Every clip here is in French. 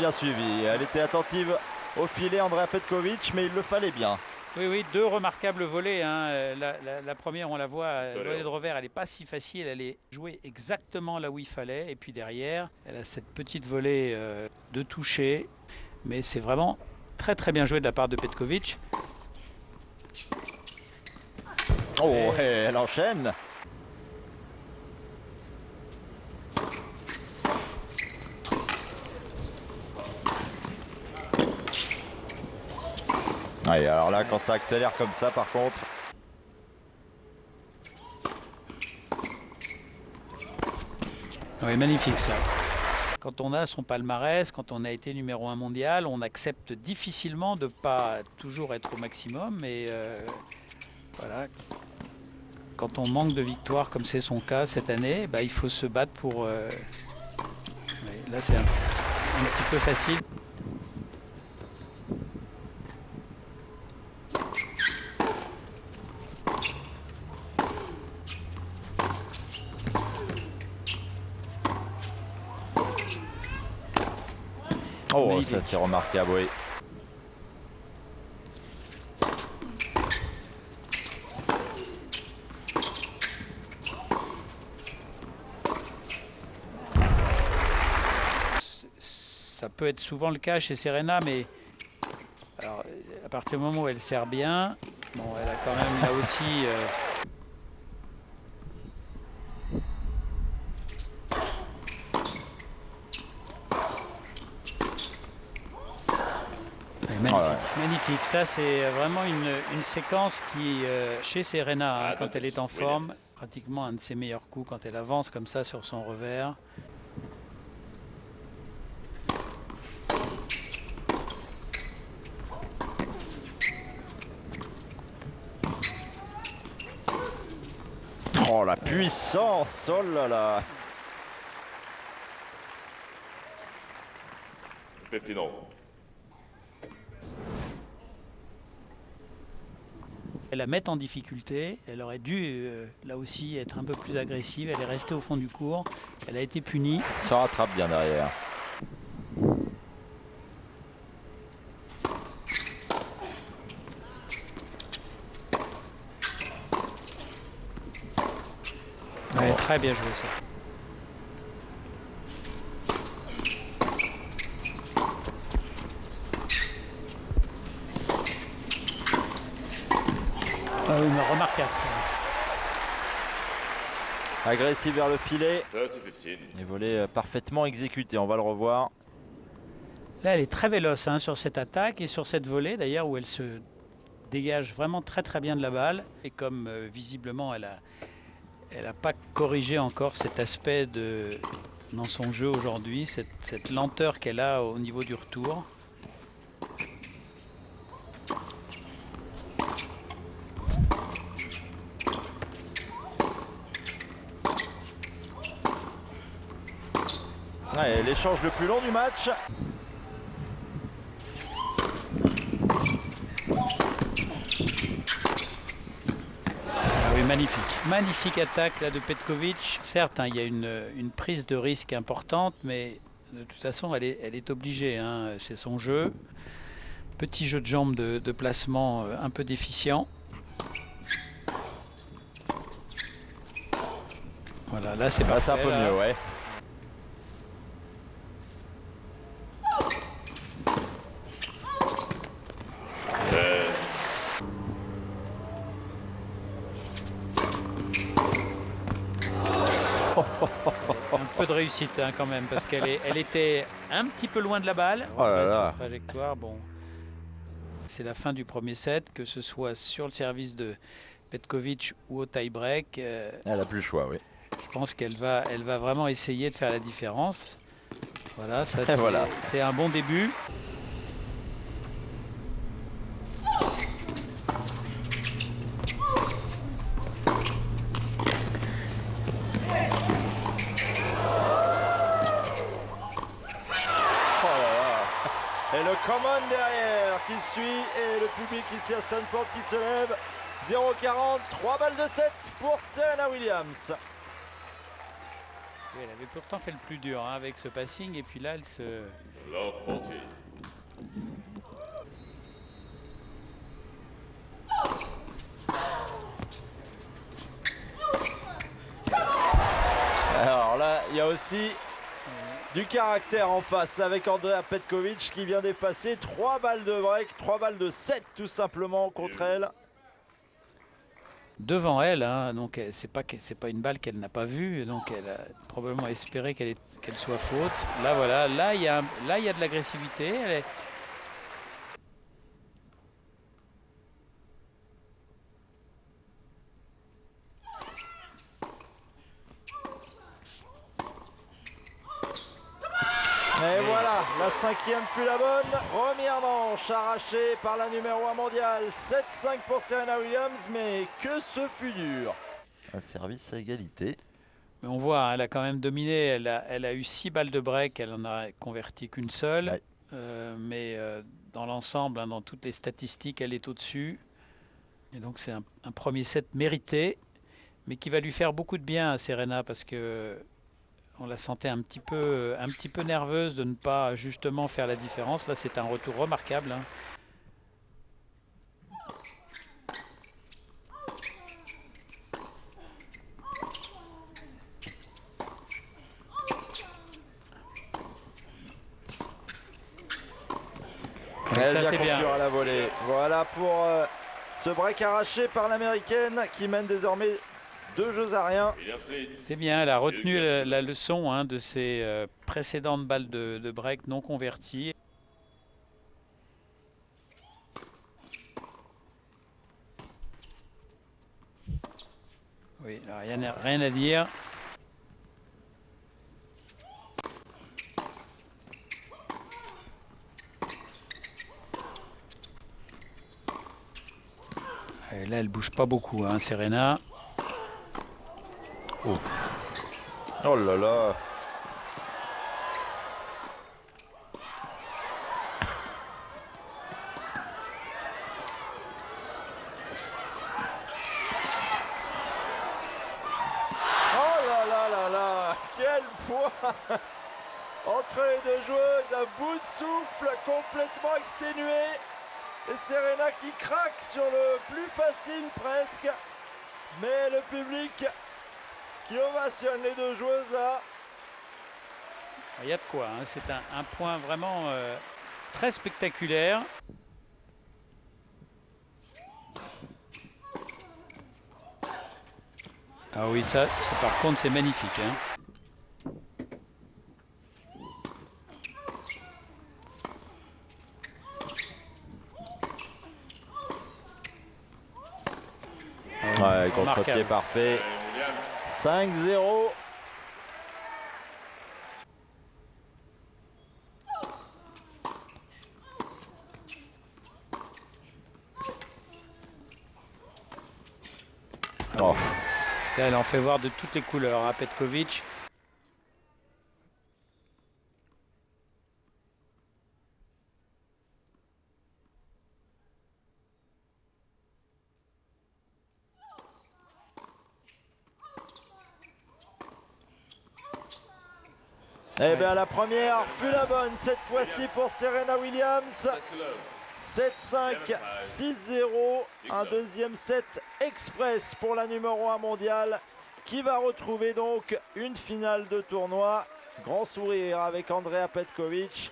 bien suivi. Elle était attentive au filet, Andrea Petković, mais il le fallait bien. Oui, oui, deux remarquables volées. Hein. La première, on la voit, le volet de revers, elle n'est pas si facile. Elle est jouée exactement là où il fallait. Et puis derrière, elle a cette petite volée de toucher. Mais c'est vraiment très très bien joué de la part de Petković. Oh, et elle enchaîne. Ouais, alors là, quand ça accélère comme ça, par contre. Oui, magnifique ça. Quand on a son palmarès, quand on a été numéro 1 mondial, on accepte difficilement de ne pas toujours être au maximum. Mais voilà, quand on manque de victoires, comme c'est son cas cette année, bah, il faut se battre pour... Ouais, là, c'est un petit peu facile. Oh, magnifique. ça c'est remarquable, oui. Ça peut être souvent le cas chez Serena, mais alors, à partir du moment où elle sert bien, bon, elle a quand même là aussi... Magnifique, Ouais. magnifique. Ça, c'est vraiment une séquence qui, chez Serena, hein, quand elle est en forme, pratiquement un de ses meilleurs coups, quand elle avance comme ça sur son revers. Oh, la puissance, oh là là. 50-all. Elle la met en difficulté, elle aurait dû là aussi être un peu plus agressive, elle est restée au fond du court, elle a été punie. Ça rattrape bien derrière. Ouais, très bien joué ça. Ah oui, mais remarquable ça. Agressif vers le filet. 30-15. Et volé parfaitement exécuté, on va le revoir. Là, elle est très véloce hein, sur cette attaque et sur cette volée d'ailleurs où elle se dégage vraiment très très bien de la balle. Et comme visiblement elle a pas corrigé encore cet aspect dans son jeu aujourd'hui, cette lenteur qu'elle a au niveau du retour. Ouais, l'échange le plus long du match. Ah oui, magnifique. Magnifique attaque là, de Petković. Certes, hein, il y a une prise de risque importante, mais de toute façon, elle est obligée. Hein, c'est son jeu. Petit jeu de jambes de placement un peu déficient. Voilà, là c'est parfait. C'est un peu mieux, ouais. Un peu de réussite hein, quand même, parce elle était un petit peu loin de la balle. Oh là là. Sa trajectoire, bon, c'est la fin du premier set, que ce soit sur le service de Petković ou au tie-break. Elle a plus le choix, oui. Je pense qu'elle va vraiment essayer de faire la différence. Voilà, ça c'est voilà. Un bon début. Et le common derrière qui suit et le public ici à Stanford qui se lève. 0-40, 3 balles de 7 pour Serena Williams. Elle avait pourtant fait le plus dur hein, avec ce passing, et puis là, elle se... Love 40. Alors là, il y a aussi du caractère en face avec Andrea Petkovic qui vient d'effacer 3 balles de break, 3 balles de 7 tout simplement contre elle. Devant elle, hein, donc c'est pas une balle qu'elle n'a pas vue, donc elle a probablement espéré qu'elle soit faute. Là voilà, là il y a de l'agressivité. Et voilà, la 5e fut la bonne. Première manche arrachée par la numéro 1 mondiale. 7-5 pour Serena Williams, mais que ce fut dur. Un service à égalité. Mais on voit, hein, elle a quand même dominé. Elle a eu 6 balles de break, elle en a converti qu'une seule. Ouais. Mais dans l'ensemble, hein, dans toutes les statistiques, elle est au-dessus. Et donc c'est un premier set mérité, mais qui va lui faire beaucoup de bien à Serena parce que on la sentait un petit peu nerveuse de ne pas justement faire la différence. Là, c'est un retour remarquable. Hein. Elle vient c'est bien. conclure à la volée. Voilà pour ce break arraché par l'américaine qui mène désormais 2 jeux à rien. C'est bien, elle a retenu la leçon hein, de ses précédentes balles de break non converties. Oui, rien à dire. Et là, elle bouge pas beaucoup, hein, Serena. Oh. Oh là là. Oh là là là là. Quel poids entre les deux joueuses, à bout de souffle, complètement exténué. Et Serena qui craque sur le plus facile presque. Mais le public qui ovationne les deux joueuses là. Il y a de quoi, hein. C'est un point vraiment très spectaculaire. Ah oui, ça par contre c'est magnifique. Hein. Ouais, contre-pied parfait. 5-0. Oh. Là, elle en fait voir de toutes les couleurs à Petkovic. Eh bien, la première fut la bonne, cette fois-ci pour Serena Williams. 7-5, 6-0. Un deuxième set express pour la numéro 1 mondiale qui va retrouver donc une finale de tournoi. Grand sourire avec Andrea Petkovic.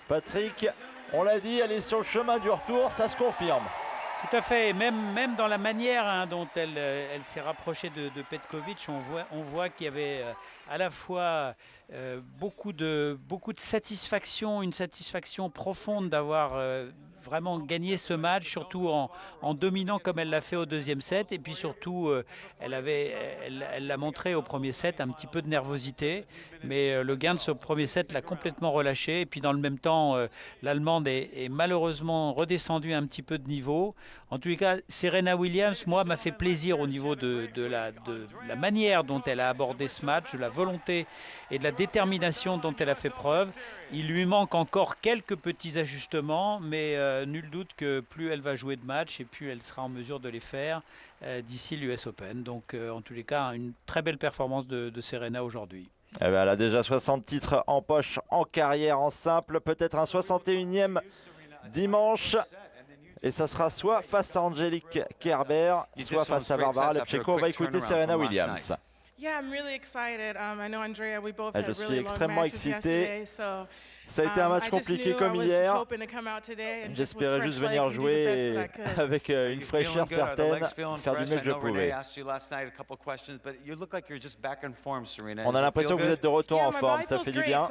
Patrick, on l'a dit, elle est sur le chemin du retour, ça se confirme. Tout à fait, même dans la manière hein, dont elle s'est rapprochée de Petkovic, on voit qu'il y avait à la fois beaucoup de satisfaction, une satisfaction profonde d'avoir vraiment gagné ce match, surtout en dominant comme elle l'a fait au deuxième set, et puis surtout elle l'a montré au premier set, un petit peu de nervosité, mais le gain de ce premier set l'a complètement relâché, et puis dans le même temps l'Allemande est malheureusement redescendue un petit peu de niveau. En tous les cas, Serena Williams, moi, m'a fait plaisir au niveau de la manière dont elle a abordé ce match, de la volonté et de la détermination dont elle a fait preuve. Il lui manque encore quelques petits ajustements, mais nul doute que plus elle va jouer de matchs et plus elle sera en mesure de les faire d'ici l'US Open. Donc, en tous les cas, une très belle performance de Serena aujourd'hui. Eh ben, elle a déjà 60 titres en poche en carrière en simple, peut-être un 61e dimanche. Et ça sera soit face à Angelique Kerber, soit face à Barbara Lepchenko. On va écouter Serena Williams. Je suis extrêmement excité. Ça a été un match compliqué comme hier. J'espérais juste venir jouer avec une fraîcheur certaine, faire du mieux que je pouvais. On a l'impression que vous êtes de retour en forme, ça fait du bien.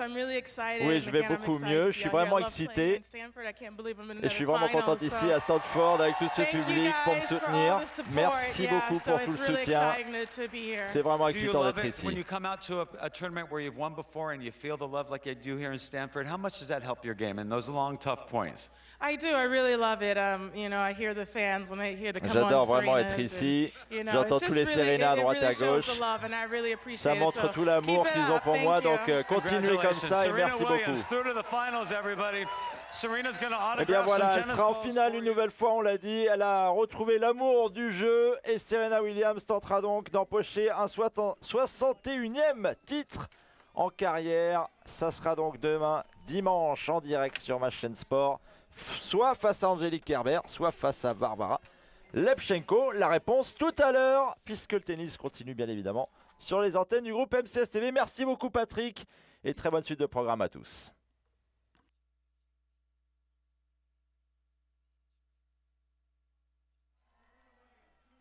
Oui, je vais beaucoup mieux, je suis vraiment excité. Et je suis vraiment contente ici à Stanford avec tout ce public pour me soutenir. Merci beaucoup pour tout le soutien. C'est vraiment excitant d'être ici. How much does that help your game in those long, tough points? J'adore vraiment être ici. J'entends tous les Serena à droite et à gauche. Ça montre tout l'amour qu'ils ont pour moi, donc continuez comme ça et merci beaucoup. Et bien voilà, elle sera en finale une nouvelle fois, on l'a dit. Elle a retrouvé l'amour du jeu et Serena Williams tentera donc d'empocher un 61e titre en carrière. Ça sera donc demain dimanche en direct sur ma chaîne sport, soit face à Angelique Kerber, soit face à Barbara Lepchenko. La réponse tout à l'heure, puisque le tennis continue bien évidemment sur les antennes du groupe MCS TV. Merci beaucoup Patrick et très bonne suite de programme à tous.